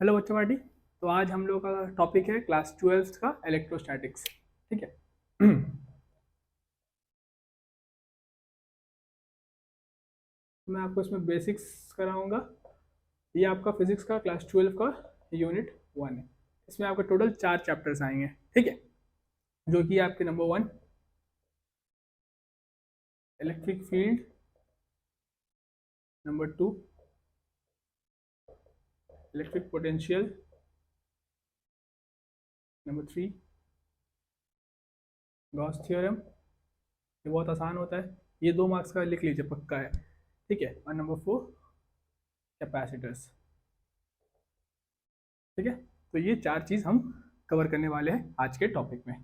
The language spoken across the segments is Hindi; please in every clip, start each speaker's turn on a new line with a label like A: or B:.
A: हेलो बच्चों पार्टी। तो आज हम लोग का टॉपिक है क्लास 12 का इलेक्ट्रोस्टैटिक्स। ठीक है। मैं आपको इसमें बेसिक्स कराऊंगा। ये आपका फिजिक्स का क्लास 12 का यूनिट 1 है। इसमें आपके टोटल 4 चैप्टर्स आएंगे। ठीक है। जो कि आपके number 1 electric field, number 2 electric potential, number 3 Gauss theorem. ये बहुत आसान होता है, ये 2 मार्क्स का लिख लीजिए, पक्का है। ठीक है। और नंबर 4 कैपेसिटर्स। ठीक है। तो ये 4 चीज़ हम कवर करने वाले हैं आज के टॉपिक में।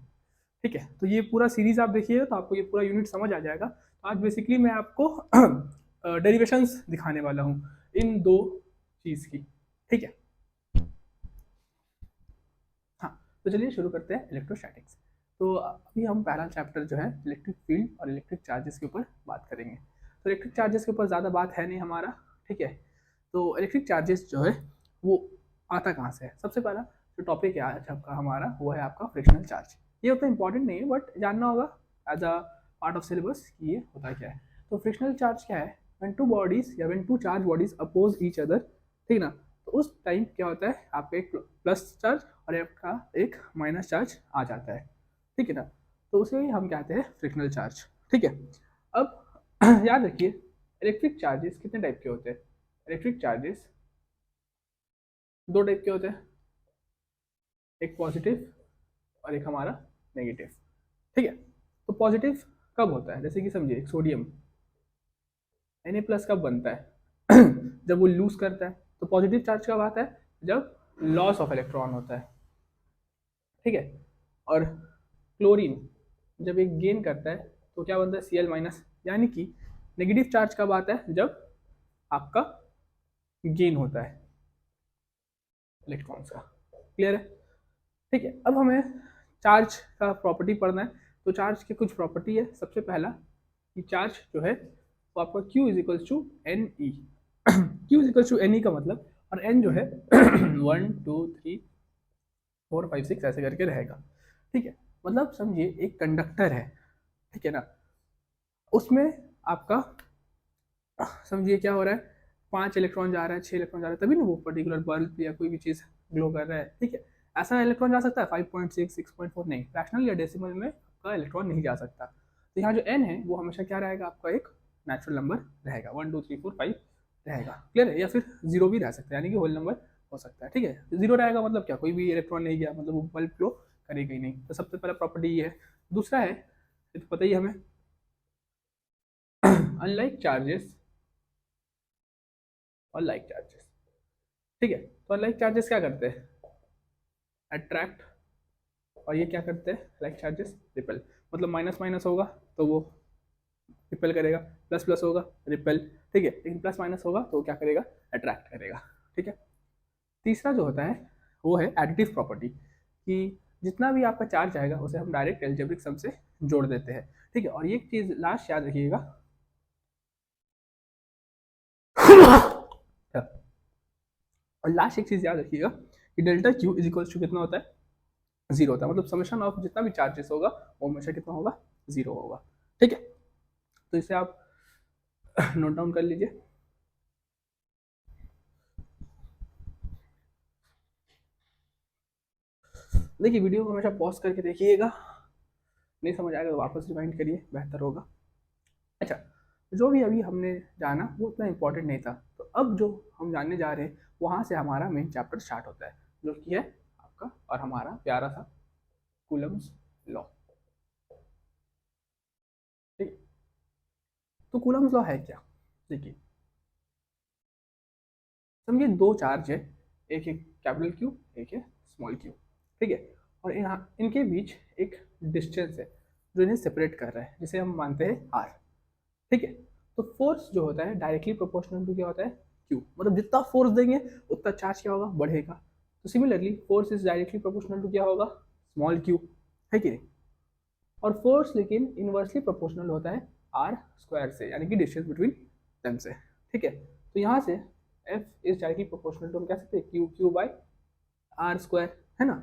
A: ठीक है। तो ये पूरा सीरीज आप देखिएगा तो आपको ये पूरा यूनिट समझ आ जाएगा। तो आज बेसिकली मैं आपको डेरिवेशंस दिखाने वाला हूँ इन 2 चीज़ की। ठीक है। हाँ, तो चलिए शुरू करते हैं इलेक्ट्रोस्टैटिक्स। तो अभी हम पहला चैप्टर जो है इलेक्ट्रिक फील्ड और इलेक्ट्रिक चार्जेस के ऊपर बात करेंगे। तो इलेक्ट्रिक चार्जेस के ऊपर ज़्यादा बात है नहीं हमारा। ठीक है। तो इलेक्ट्रिक चार्जेस जो है वो आता कहाँ से है? सबसे पहला जो टॉपिक है आज आपका हमारा वो है आपका फ्रिक्शनल चार्ज। ये उतना इंपॉर्टेंट नहीं है बट जानना होगा as a part of syllabus कि ये होता क्या है। तो फ्रिक्शनल चार्ज क्या है? व्हेन टू बॉडीज या when two charge bodies oppose each other, ठीक ना, तो उस टाइम क्या होता है, आपका एक प्लस चार्ज और आपका एक माइनस चार्ज आ जाता है। ठीक है ना। तो उसे ही हम कहते हैं फ्रिक्शनल चार्ज। ठीक है। अब याद रखिए, इलेक्ट्रिक चार्जेस कितने टाइप के होते हैं? इलेक्ट्रिक चार्जेस 2 टाइप के होते हैं, एक पॉजिटिव और एक हमारा नेगेटिव। ठीक है। तो पॉजिटिव कब होता है? जैसे कि समझिए एक सोडियम Na+ कब बनता है? जब वो लूज करता है। तो पॉजिटिव चार्ज कब आता है? जब लॉस ऑफ इलेक्ट्रॉन होता है। ठीक है। और क्लोरीन जब एक गेन करता है तो क्या बनता है? Cl-। यानी कि नेगेटिव चार्ज कब आता है? जब आपका गेन होता है इलेक्ट्रॉन्स का। क्लियर है? ठीक है। अब हमें चार्ज का प्रॉपर्टी पढ़ना है। तो चार्ज के कुछ प्रॉपर्टी है। सबसे पहला कि चार्ज जो है वो आपका Q is equals to N E. Q is equals to N E का मतलब, और एन जो है 1 2 3 4 5 6 ऐसे करके रहेगा। ठीक है। मतलब समझिए एक कंडक्टर है। ठीक है ना। उसमें आपका समझिए क्या हो रहा है, 5 इलेक्ट्रॉन जा रहा है, 6 इलेक्ट्रॉन जा रहा है, तभी ना वो पर्टिकुलर बल्ब या कोई भी चीज़ ग्लो कर रहा है। ठीक है। ऐसा इलेक्ट्रॉन जा सकता है 5.6 6.4? नहीं, फ्रैक्शनल या डेसिमल में आपका इलेक्ट्रॉन नहीं जा सकता। तो यहाँ जो एन है वो हमेशा क्या रहेगा? आपका एक नेचुरल नंबर रहेगा, 1 2 3 4 5 रहेगा। क्लियर है? या फिर जीरो भी रह सकता है, यानी कि होल नंबर हो सकता है। ठीक है। जीरो रहेगा मतलब क्या? कोई भी इलेक्ट्रॉन नहीं गया, मतलब वो बल्ब ग्लो करेगा ही नहीं। तो सबसे पहला प्रॉपर्टी ये है। दूसरा है, ये तो पता ही है हमें, अनलाइक चार्जेस और लाइक चार्जेस। ठीक है। तो अनलाइक चार्जेस क्या करते हैं? अट्रैक्ट। और ये क्या करते हैं? Like charges repel. मतलब माइनस माइनस होगा तो वो रिपेल करेगा, प्लस प्लस होगा रिपेल। ठीक है। लेकिन प्लस माइनस होगा तो क्या करेगा? अट्रैक्ट करेगा। ठीक है। तीसरा जो होता है वो है एडिटिव प्रॉपर्टी, कि जितना भी आपका चार्ज आएगा उसे हम डायरेक्ट एल्जेब्रिक सम से जोड़ देते हैं। ठीक है। और ये चीज़ लास्ट याद रखिएगा। और लास्ट एक चीज़ याद रखिएगा कि delta Q is equals to कितना होता है? जीरो होता है। मतलब समेशन ऑफ जितना भी चार्जेस होगा वो हमेशा कितना होगा? जीरो होगा। ठीक है। तो इसे आप नोट डाउन कर लीजिए। देखिए वीडियो को हमेशा पॉज करके देखिएगा, नहीं समझ आएगा तो वापस रिवाइंड करिए, बेहतर होगा। अच्छा, जो भी अभी हमने जाना वो उतना इंपॉर्टेंट नहीं था। तो अब जो हम जानने जा रहे हैं वहाँ से हमारा मेन चैप्टर स्टार्ट होता है, जो कि है आपका और हमारा प्यारा सा कूलम्स लॉ। ठीक है। तो कूलम्स लॉ है क्या? देखिए समझिए 2 चार्ज है, एक है कैपिटल क्यू, एक है स्मॉल क्यू। ठीक है। और यहाँ इनके बीच एक डिस्टेंस है जो इन्हें सेपरेट कर रहा है, जिसे हम मानते हैं आर। ठीक है। तो फोर्स जो होता है डायरेक्टली प्रोपोर्शनल टू क्या होता है? क्यू। मतलब जितना फोर्स देंगे उतना चार्ज क्या होगा? बढ़ेगा। तो similarly force is directly proportional to क्या होगा? Small Q. है कि नहीं? और फोर्स लेकिन इनवर्सली प्रोपोर्शनल होता है आर स्क्वायर से, यानी कि डिस्टेंस बिटवीन देम से। ठीक है। तो यहाँ से F is directly proportional to, हम कह सकते हैं Q Q by R square, है ना,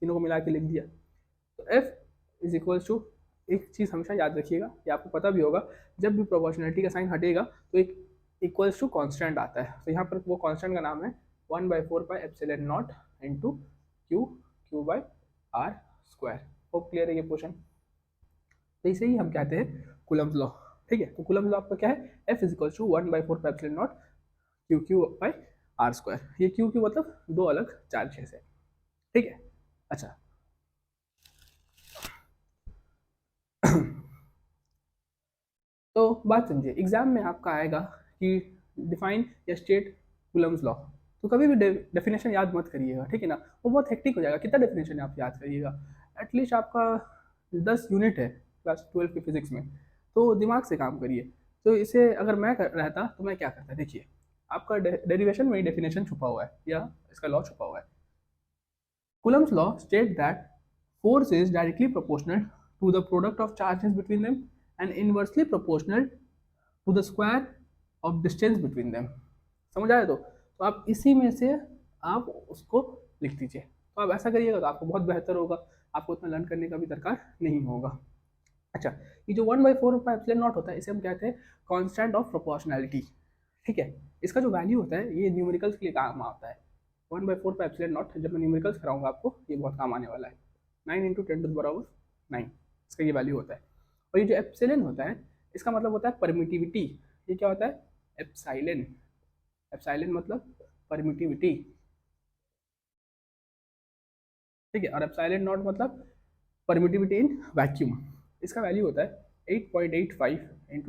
A: तीनों को मिला के लिख दिया। तो एफ इज इक्वल्स टू, एक चीज़ हमेशा याद रखिएगा, ये आपको पता भी होगा, जब भी प्रोपोर्शनलिटी का साइन हटेगा तो एक इक्वल्स टू कॉन्स्टेंट आता है। तो यहाँ पर वो कॉन्स्टेंट का नाम है 1/4 pi epsilon naught into Q Q by R square. Hope clear है ये पोर्शन। तो इसे ही हम कहते हैं कूलम्ब लॉ। ठीक है, तो कूलम्ब लॉ आपका क्या है, F is equals to 1/4 pi epsilon naught Q Q by R square. ये क्यू क्यू मतलब दो अलग चार्जेस है। ठीक है, अच्छा तो बात समझिए, एग्जाम में आपका आएगा कि डिफाइन या स्टेट कूलम्स लॉ, तो कभी भी डेफिनेशन याद मत करिएगा, ठीक है ना, वो बहुत हेक्टिक हो जाएगा। कितना डेफिनेशन आप याद करिएगा, एटलीस्ट आपका 10 यूनिट है क्लास 12 की फिजिक्स में, तो दिमाग से काम करिए। तो इसे अगर मैं रहता तो मैं क्या करता, देखिए आपका डेरिवेशन में ही डेफिनेशन छुपा हुआ है या इसका लॉ छुपा हुआ है। Coulomb's law states that force is directly proportional to the product of charges between them and inversely proportional to the square of distance between them. समझ आया? तो आप इसी में से आप उसको लिख दीजिए। तो आप ऐसा करिएगा तो आपको बहुत बेहतर होगा, आपको उतना लर्न करने का भी दरकार नहीं होगा। अच्छा, ये जो 1/4 का एप्सिलॉन नॉट होता है, इसे हम कहते हैं कांस्टेंट ऑफ प्रोपोर्शनैलिटी। ठीक है, इसका जो वैल्यू होता है ये न्यूमेरिकल्स के लिए काम आता है। 1/4 का एप्सिलॉन नॉट जब मैं न्यूमेरिकल्स कराऊंगा आपको, ये बहुत काम आने वाला है। 9 × 10⁻⁹ इसका ये वैल्यू होता है। और ये जो एप्सिलॉन होता है, इसका मतलब होता है परमिटिविटी। ये क्या होता है, एप्सिलॉन। एप्सिलॉन मतलब परमिटिविटी, ठीक है, और एप्सिलॉन नॉट मतलब परमिटिविटी इन वैक्यूम। इसका वैल्यू होता है 8.85 ×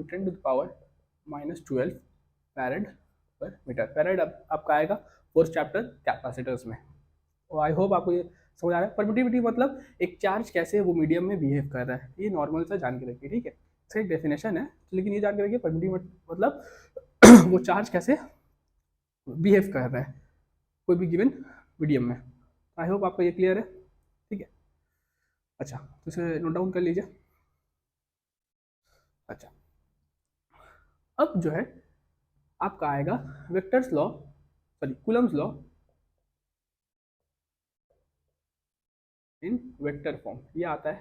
A: 10⁻⁻12 फैरेड पर मीटर। फैरेड आपका आएगा फोर्थ चैप्टर कैपेसिटर्स में। तो आई होप आपको ये समझ आ रहा है। परमिटिविटी मतलब एक चार्ज कैसे वो मीडियम में बिहेव कर रहा है, ये नॉर्मल सा जान के रखिए, ठीक है, इसका एक डेफिनेशन है, लेकिन ये जान के रखिए परमिटिविटी मतलब वो चार्ज कैसे बिहेव कर रहा है कोई भी गिवन मीडियम में। आई होप आपको ये क्लियर है, ठीक है। अच्छा, तो इसे नोट डाउन कर लीजिए। अच्छा, अब जो है आपका आएगा vectors law, sorry Coulomb's law in vector form. ये आता है,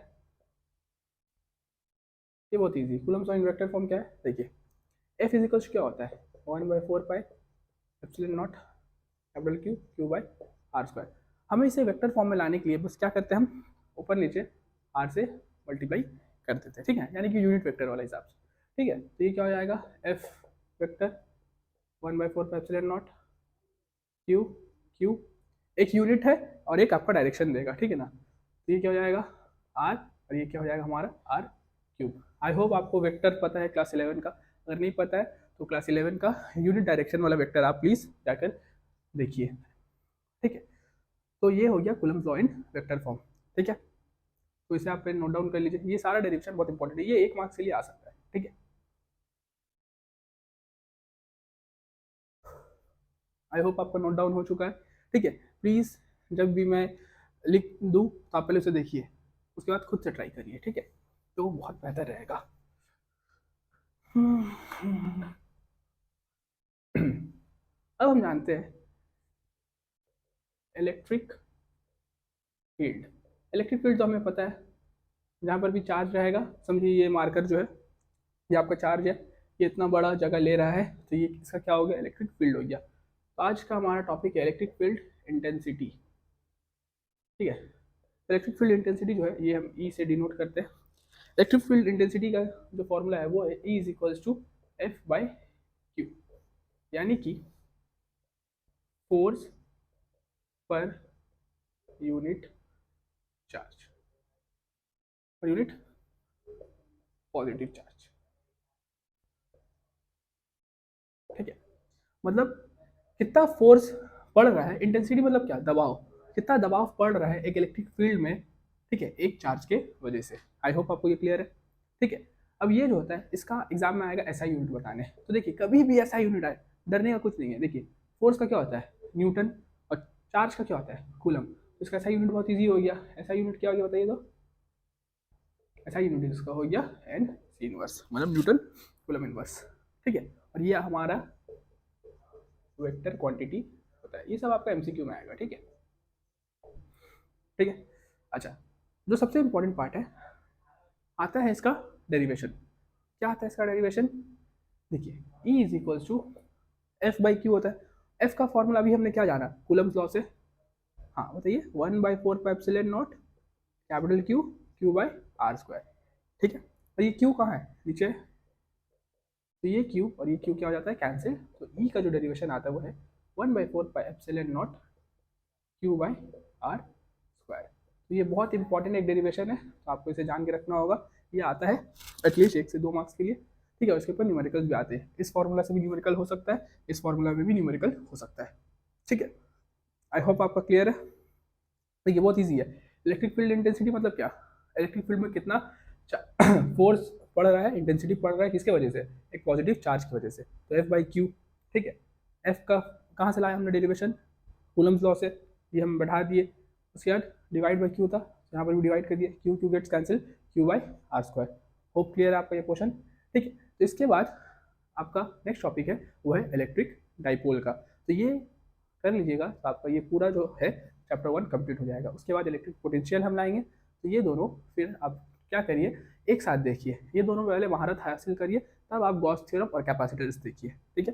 A: ये बहुत easy. Coulomb's law in vector form क्या है, देखिए एफ इज इक्वल्स क्या होता है 1/4 pi epsilon naught capital Q Q by R square. हमें इसे वेक्टर फॉर्म में लाने के लिए बस क्या करते हैं, हम ऊपर नीचे आर से मल्टीप्लाई कर देते हैं, ठीक है, यानी कि यूनिट वेक्टर वाला हिसाब से, ठीक है। तो ये क्या हो जाएगा, F vector 1/4 pi epsilon naught Q Q, एक यूनिट है और एक आपका डायरेक्शन देगा, ठीक है ना। तो ये क्या हो जाएगा आर, और ये क्या हो जाएगा हमारा आर क्यूब। आई होप आपको वेक्टर पता है क्लास 11 का, अगर नहीं पता है तो क्लास 11 का यूनिट डायरेक्शन वाला वेक्टर आप प्लीज़ जाकर देखिए, ठीक है। तो ये हो गया Coulomb's law in vector form, ठीक है। तो इसे आप नोट डाउन कर लीजिए, ये सारा डेरिवेशन बहुत इंपॉर्टेंट है, ये 1 मार्क्स के लिए आ सकता है, ठीक है। आई होप आपका नोट डाउन हो चुका है, ठीक है। प्लीज़ जब भी मैं लिख दूँ तो आप पहले उसे देखिए, उसके बाद खुद से ट्राई करिए, ठीक है, तो बहुत बेहतर रहेगा। अब हम जानते हैं इलेक्ट्रिक फील्ड। इलेक्ट्रिक फील्ड तो हमें पता है, जहाँ पर भी चार्ज रहेगा, समझिए ये मार्कर जो है ये आपका चार्ज है, ये इतना बड़ा जगह ले रहा है, तो ये इसका क्या हो गया, इलेक्ट्रिक फील्ड हो गया। तो आज का हमारा टॉपिक है इलेक्ट्रिक फील्ड इंटेंसिटी, ठीक है। इलेक्ट्रिक फील्ड इंटेंसिटी जो है ये हम ई से डिनोट करते हैं। इलेक्ट्रिक फील्ड इंटेंसिटी का जो फॉर्मूला है वो E is equals to F by Q, यानी कि force per unit charge, per unit positive charge, ठीक है। मतलब कितना फोर्स पड़ रहा है, इंटेंसिटी मतलब क्या, दबाव, कितना दबाव पड़ रहा है एक इलेक्ट्रिक फील्ड में, ठीक है, एक चार्ज के वजह से। आई होप आपको ये क्लियर है, ठीक है। अब ये जो होता है इसका एग्जाम में आएगा ऐसा यूनिट बताने, तो देखिए कभी भी ऐसा यूनिट आए डरने का कुछ नहीं है। देखिए फोर्स का क्या होता है न्यूटन, और चार्ज का क्या होता है कूलम। तो इसका ऐसा यूनिट बहुत ईजी हो गया। ऐसा यूनिट क्या हो गया बताइए, तो ऐसा यूनिट इसका हो गया एन इनवर्स, मतलब न्यूटन कूलम इनवर्स, ठीक है। और ये हमारा वेक्टर क्वांटिटी होता है। ये सब आपका एमसीक्यू में आएगा, ठीक है, ठीक है। अच्छा, जो सबसे इंपॉर्टेंट पार्ट है आता है इसका डेरिवेशन। क्या आता है इसका डेरिवेशन? देखिए, E is equals to F by Q होता है। एफ का फॉर्मूला अभी हमने क्या जाना, कूलम्स लॉ से। हाँ बताइए, 1/4 pi epsilon naught capital Q Q by R square, ठीक है। और ये क्यू कहाँ है, नीचे, तो ये क्यू और ये क्यू क्या हो जाता है, कैंसिल। तो ई का जो डेरिवेशन आता है वो है 1/4 pi epsilon naught Q by R square. तो ये बहुत इंपॉर्टेंट एक डेरिवेशन है, तो आपको इसे जान के रखना होगा। ये आता है एटलीस्ट 1 से 2 मार्क्स के लिए, ठीक है। उसके ऊपर न्यूमेरिकल्स भी आते हैं, इस फॉर्मूला से भी न्यूमेरिकल हो सकता है, इस फॉर्मूला में भी न्यूमेरिकल हो सकता है, ठीक है। आई होप आपका क्लियर है। तो ये बहुत ईजी है। इलेक्ट्रिक फील्ड इंटेंसिटी मतलब क्या, इलेक्ट्रिक फील्ड में कितना फोर्स पड़ रहा है, इंटेंसिटी पड़ रहा है, किसके वजह से, एक पॉजिटिव चार्ज की वजह से। तो एफ बाई क्यू, ठीक है। एफ का कहाँ से लाया हमने डेरिवेशन, कूलम्स लॉ से, ये हम बढ़ा दिए। उसके बाद डिवाइड बाई क्यू था, यहाँ पर भी डिवाइड कर दिया, Q Q gets cancel, Q by R square. Hope clear है आपका ये क्वेश्चन, ठीक है। तो इसके बाद आपका नेक्स्ट टॉपिक है वो है इलेक्ट्रिक डाइपोल का। तो ये कर लीजिएगा, तो आपका ये पूरा जो है चैप्टर 1 कंप्लीट हो जाएगा। उसके बाद इलेक्ट्रिक पोटेंशियल हम लाएंगे। तो ये दोनों फिर आप क्या करिए, एक साथ देखिए, ये दोनों पहले महारत हासिल करिए, तब आप गॉस थ्योरम और कैपेसिटर्स देखिए, ठीक है।